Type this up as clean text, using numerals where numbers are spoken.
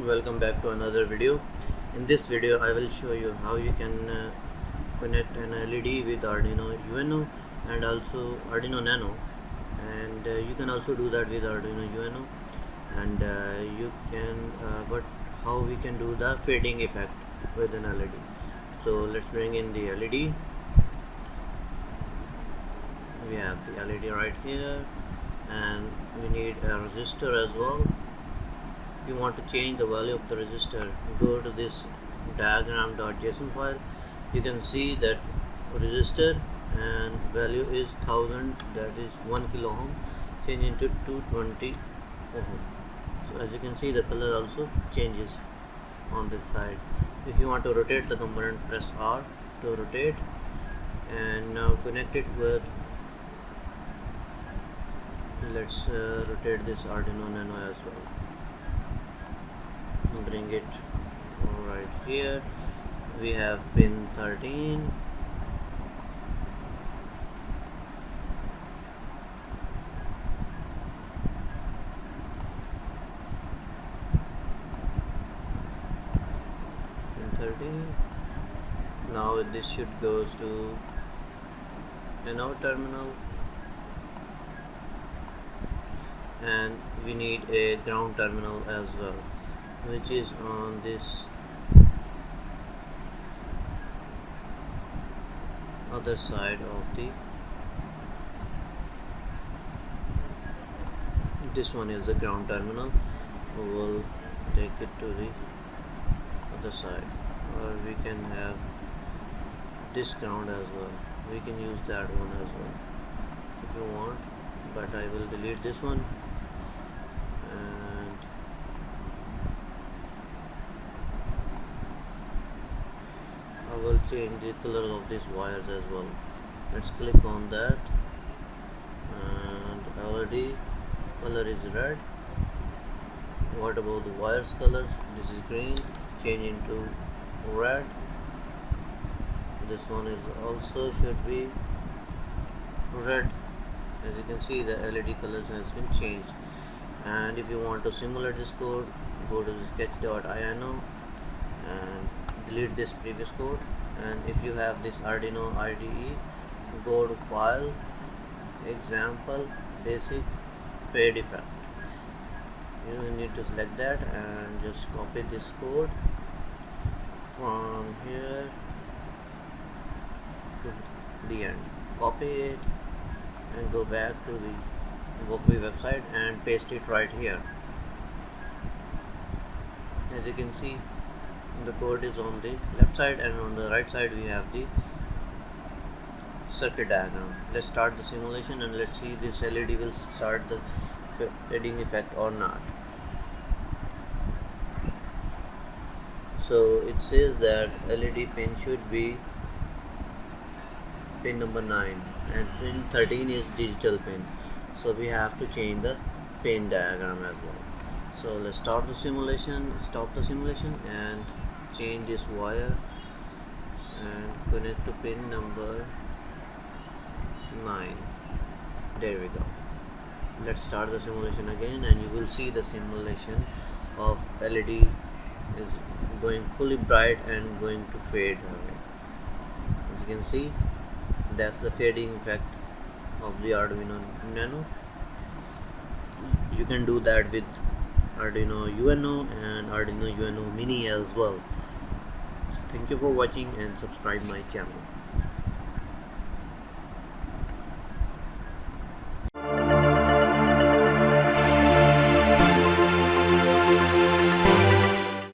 welcome back to another video. In this video I will show you how you can connect an LED with Arduino Uno and also Arduino Nano, and you can also do that with Arduino Uno, and but how we can do the fading effect with an LED. So let's bring in the LED. We have the LED right here, and we need a resistor as well. If you want to change the value of the resistor, go to this diagram.json file. You can see that resistor and value is 1000, that is 1 kilo ohm, change into 220 ohm. So as you can see, the color also changes on this side. If you want to rotate the component, press R to rotate, and now connect it with, let's rotate this Arduino Nano as well. Bring it right here. We have pin 13, now this should goes to anode terminal, and we need a ground terminal as well, which is on this other side of the, this one is the ground terminal. We will take it to the other side, or we can have this ground as well. We can use that one as well if you want, but I will delete this one. And I will change the color of these wires as well. Let's click on that, and LED color is red. What about the wires color? This is green, change into red. This one is also should be red. As you can see, the LED colors has been changed. And if you want to simulate this code, go to sketch.ino and delete this previous code. And if you have this Arduino IDE, go to file, example, basic, fade effect. You need to select that and just copy this code from here to the end. Copy it and go back to the Workby website and paste it right here. As you can see, the code is on the left side, and on the right side we have the circuit diagram. Let's start the simulation and let's see this LED will start the fading effect or not. So it says that LED pin should be pin number 9 and pin 13 is digital pin, so we have to change the pin diagram as well. So let's start the simulation, stop the simulation, and change this wire and connect to pin number 9. There we go. Let's start the simulation again, and you will see the simulation of LED is going fully bright and going to fade away. As you can see, that's the fading effect of the Arduino Nano. You can do that with Arduino Uno and Arduino Uno Mini as well. So thank you for watching and subscribe my channel.